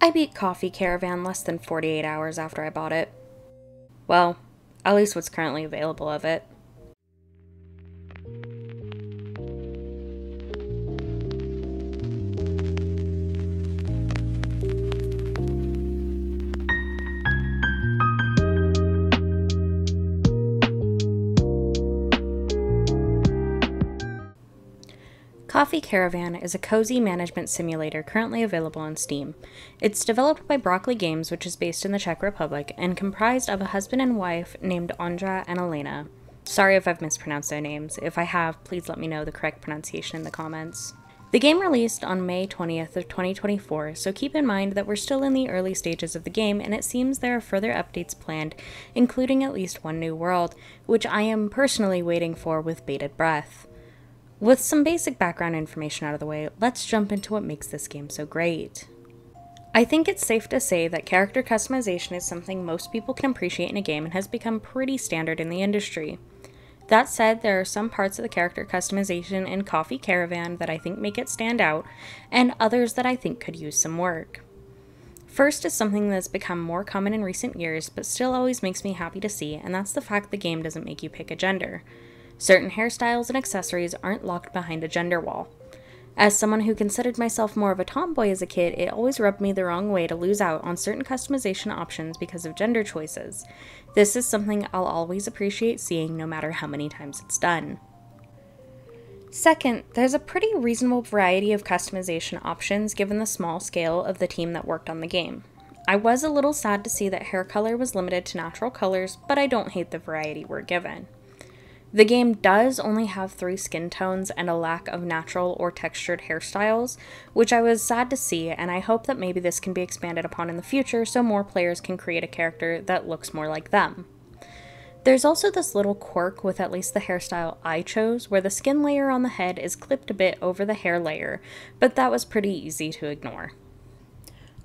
I beat Coffee Caravan less than 48 hours after I bought it. Well, at least what's currently available of it. Coffee Caravan is a cozy management simulator currently available on Steam. It's developed by Broccoli Games, which is based in the Czech Republic, and comprised of a husband and wife named Ondra and Elena. Sorry if I've mispronounced their names. If I have, please let me know the correct pronunciation in the comments. The game released on May 20th of 2024, so keep in mind that we're still in the early stages of the game, and it seems there are further updates planned, including at least one new world, which I am personally waiting for with bated breath. With some basic background information out of the way, let's jump into what makes this game so great. I think it's safe to say that character customization is something most people can appreciate in a game and has become pretty standard in the industry. That said, there are some parts of the character customization in Coffee Caravan that I think make it stand out, and others that I think could use some work. First is something that's become more common in recent years, but still always makes me happy to see, and that's the fact the game doesn't make you pick a gender. Certain hairstyles and accessories aren't locked behind a gender wall. As someone who considered myself more of a tomboy as a kid, it always rubbed me the wrong way to lose out on certain customization options because of gender choices. This is something I'll always appreciate seeing no matter how many times it's done. Second, there's a pretty reasonable variety of customization options given the small scale of the team that worked on the game. I was a little sad to see that hair color was limited to natural colors, but I don't hate the variety we're given. The game does only have 3 skin tones and a lack of natural or textured hairstyles, which I was sad to see, and I hope that maybe this can be expanded upon in the future so more players can create a character that looks more like them. There's also this little quirk with at least the hairstyle I chose, where the skin layer on the head is clipped a bit over the hair layer, but that was pretty easy to ignore.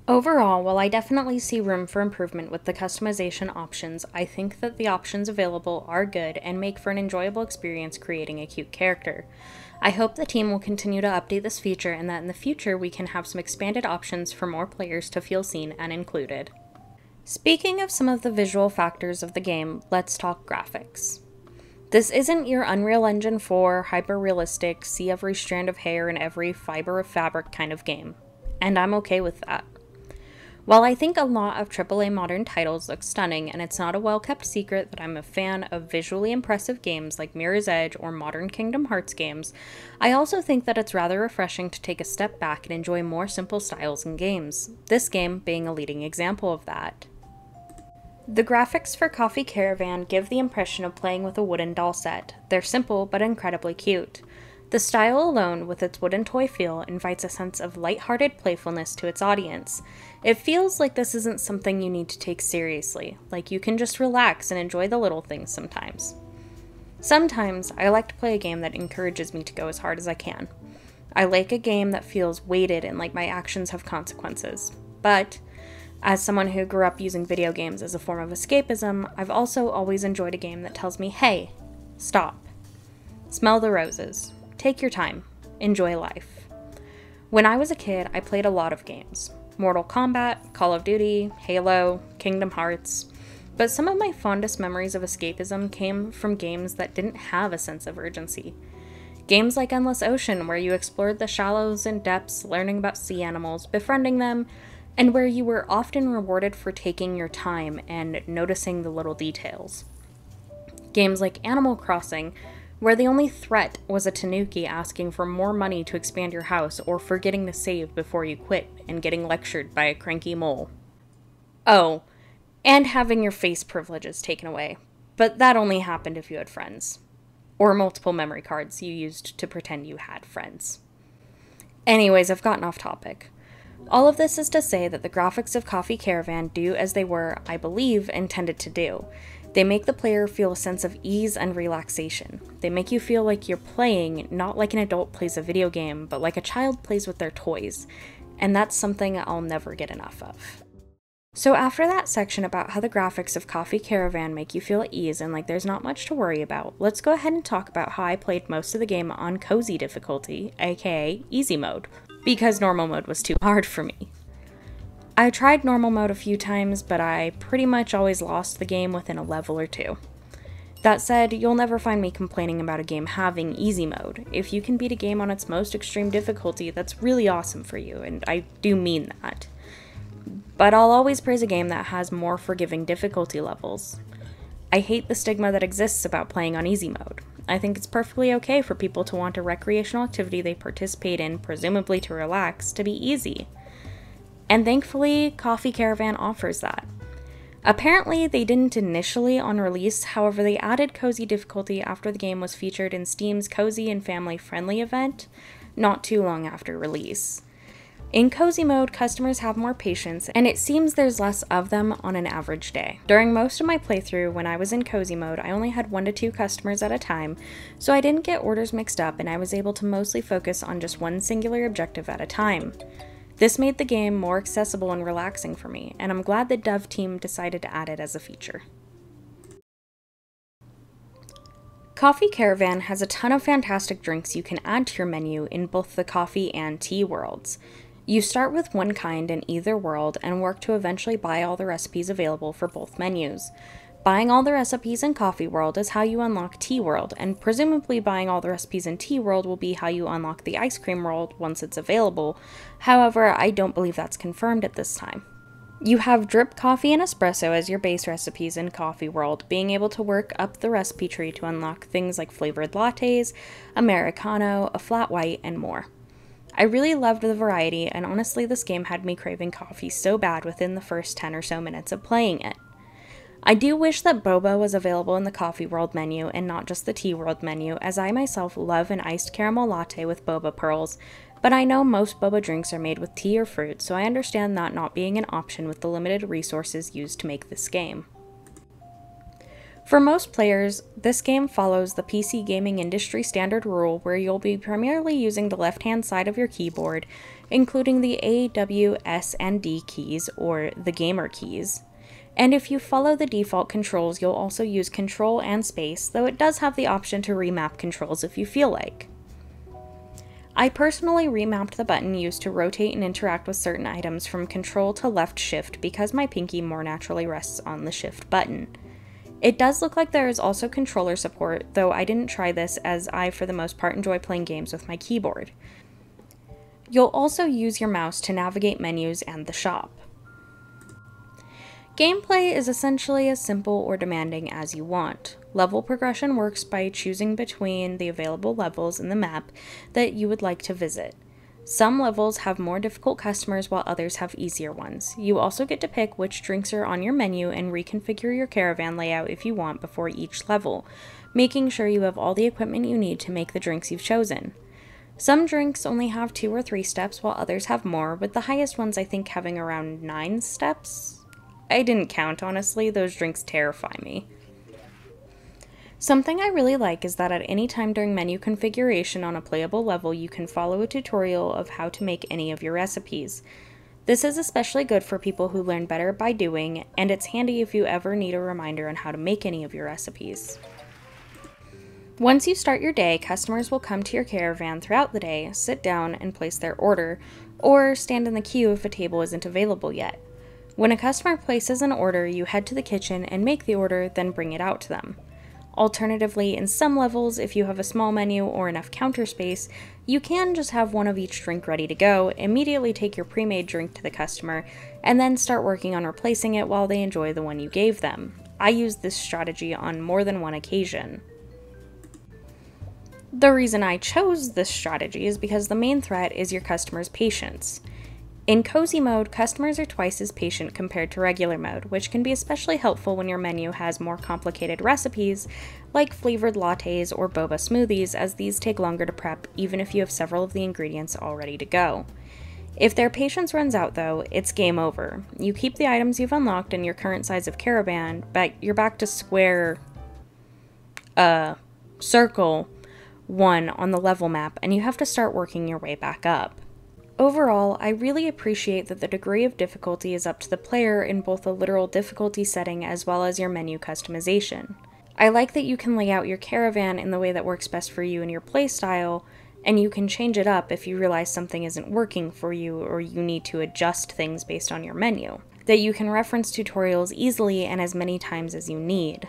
Overall, while I definitely see room for improvement with the customization options, I think that the options available are good and make for an enjoyable experience creating a cute character. I hope the team will continue to update this feature and that in the future we can have some expanded options for more players to feel seen and included. Speaking of some of the visual factors of the game, let's talk graphics. This isn't your Unreal Engine 4 hyper-realistic, see every strand of hair and every fiber of fabric kind of game, and I'm okay with that. While I think a lot of AAA modern titles look stunning, and it's not a well-kept secret that I'm a fan of visually impressive games like Mirror's Edge or modern Kingdom Hearts games, I also think that it's rather refreshing to take a step back and enjoy more simple styles in games, this game being a leading example of that. The graphics for Coffee Caravan give the impression of playing with a wooden doll set. They're simple but incredibly cute. The style alone, with its wooden toy feel, invites a sense of lighthearted playfulness to its audience. It feels like this isn't something you need to take seriously, like you can just relax and enjoy the little things sometimes. Sometimes, I like to play a game that encourages me to go as hard as I can. I like a game that feels weighted and like my actions have consequences. But, as someone who grew up using video games as a form of escapism, I've also always enjoyed a game that tells me, hey, stop. Smell the roses. Take your time. Enjoy life. When I was a kid, I played a lot of games. Mortal Kombat, Call of Duty, Halo, Kingdom Hearts. But some of my fondest memories of escapism came from games that didn't have a sense of urgency. Games like Endless Ocean, where you explored the shallows and depths, learning about sea animals, befriending them, and where you were often rewarded for taking your time and noticing the little details. Games like Animal Crossing, where the only threat was a tanuki asking for more money to expand your house or forgetting to save before you quit and getting lectured by a cranky mole. Oh, and having your face privileges taken away, but that only happened if you had friends. Or multiple memory cards you used to pretend you had friends. Anyways, I've gotten off topic. All of this is to say that the graphics of Coffee Caravan do as they were, I believe, intended to do. They make the player feel a sense of ease and relaxation. They make you feel like you're playing, not like an adult plays a video game, but like a child plays with their toys. And that's something I'll never get enough of. So after that section about how the graphics of Coffee Caravan make you feel at ease and like there's not much to worry about, let's go ahead and talk about how I played most of the game on cozy difficulty, aka easy mode, because normal mode was too hard for me. I tried normal mode a few times, but I pretty much always lost the game within a level or two. That said, you'll never find me complaining about a game having easy mode. If you can beat a game on its most extreme difficulty, that's really awesome for you, and I do mean that. But I'll always praise a game that has more forgiving difficulty levels. I hate the stigma that exists about playing on easy mode. I think it's perfectly okay for people to want a recreational activity they participate in, presumably to relax, to be easy. And thankfully, Coffee Caravan offers that. Apparently, they didn't initially on release, however they added cozy difficulty after the game was featured in Steam's Cozy and Family Friendly event, not too long after release. In cozy mode, customers have more patience, and it seems there's less of them on an average day. During most of my playthrough, when I was in cozy mode, I only had 1 to 2 customers at a time, so I didn't get orders mixed up and I was able to mostly focus on just one singular objective at a time. This made the game more accessible and relaxing for me, and I'm glad the dev team decided to add it as a feature. Coffee Caravan has a ton of fantastic drinks you can add to your menu in both the coffee and tea worlds. You start with one kind in either world and work to eventually buy all the recipes available for both menus. Buying all the recipes in Coffee World is how you unlock Tea World, and presumably buying all the recipes in Tea World will be how you unlock the Ice Cream World once it's available. However, I don't believe that's confirmed at this time. You have drip coffee and espresso as your base recipes in Coffee World, being able to work up the recipe tree to unlock things like flavored lattes, Americano, a flat white, and more. I really loved the variety, and honestly this game had me craving coffee so bad within the first 10 or so minutes of playing it. I do wish that boba was available in the Coffee World menu and not just the Tea World menu, as I myself love an iced caramel latte with boba pearls, but I know most boba drinks are made with tea or fruit, so I understand that not being an option with the limited resources used to make this game. For most players, this game follows the PC gaming industry standard rule where you'll be primarily using the left-hand side of your keyboard, including the A, W, S, and D keys, or the gamer keys. And if you follow the default controls, you'll also use Control and Space, though it does have the option to remap controls if you feel like. I personally remapped the button used to rotate and interact with certain items from Control to Left Shift because my pinky more naturally rests on the Shift button. It does look like there is also controller support, though I didn't try this as I for the most part enjoy playing games with my keyboard. You'll also use your mouse to navigate menus and the shop. Gameplay is essentially as simple or demanding as you want. Level progression works by choosing between the available levels in the map that you would like to visit. Some levels have more difficult customers while others have easier ones. You also get to pick which drinks are on your menu and reconfigure your caravan layout if you want before each level, making sure you have all the equipment you need to make the drinks you've chosen. Some drinks only have 2 or 3 steps while others have more, with the highest ones I think having around 9 steps. I didn't count, honestly, those drinks terrify me. Something I really like is that at any time during menu configuration on a playable level, you can follow a tutorial of how to make any of your recipes. This is especially good for people who learn better by doing, and it's handy if you ever need a reminder on how to make any of your recipes. Once you start your day, customers will come to your caravan throughout the day, sit down, and place their order, or stand in the queue if a table isn't available yet. When a customer places an order, you head to the kitchen and make the order, then bring it out to them. Alternatively, in some levels, if you have a small menu or enough counter space, you can just have one of each drink ready to go, immediately take your pre-made drink to the customer, and then start working on replacing it while they enjoy the one you gave them. I used this strategy on more than one occasion. The reason I chose this strategy is because the main threat is your customer's patience. In cozy mode, customers are twice as patient compared to regular mode, which can be especially helpful when your menu has more complicated recipes, like flavored lattes or boba smoothies, as these take longer to prep even if you have several of the ingredients all ready to go. If their patience runs out though, it's game over. You keep the items you've unlocked in your current size of caravan, but you're back to circle 1 on the level map, and you have to start working your way back up. Overall, I really appreciate that the degree of difficulty is up to the player in both the literal difficulty setting as well as your menu customization. I like that you can lay out your caravan in the way that works best for you and your playstyle, And you can change it up if you realize something isn't working for you or you need to adjust things based on your menu. That you can reference tutorials easily and as many times as you need.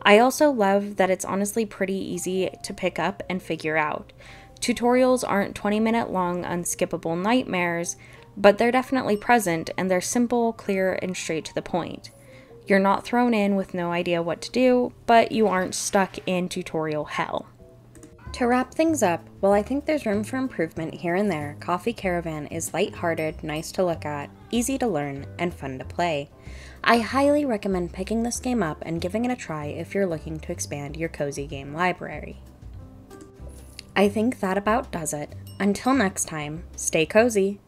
I also love that it's honestly pretty easy to pick up and figure out. Tutorials aren't 20-minute long, unskippable nightmares, but they're definitely present and they're simple, clear, and straight to the point. You're not thrown in with no idea what to do, but you aren't stuck in tutorial hell. To wrap things up, while I think there's room for improvement here and there, Coffee Caravan is lighthearted, nice to look at, easy to learn, and fun to play. I highly recommend picking this game up and giving it a try if you're looking to expand your cozy game library. I think that about does it. Until next time, stay cozy.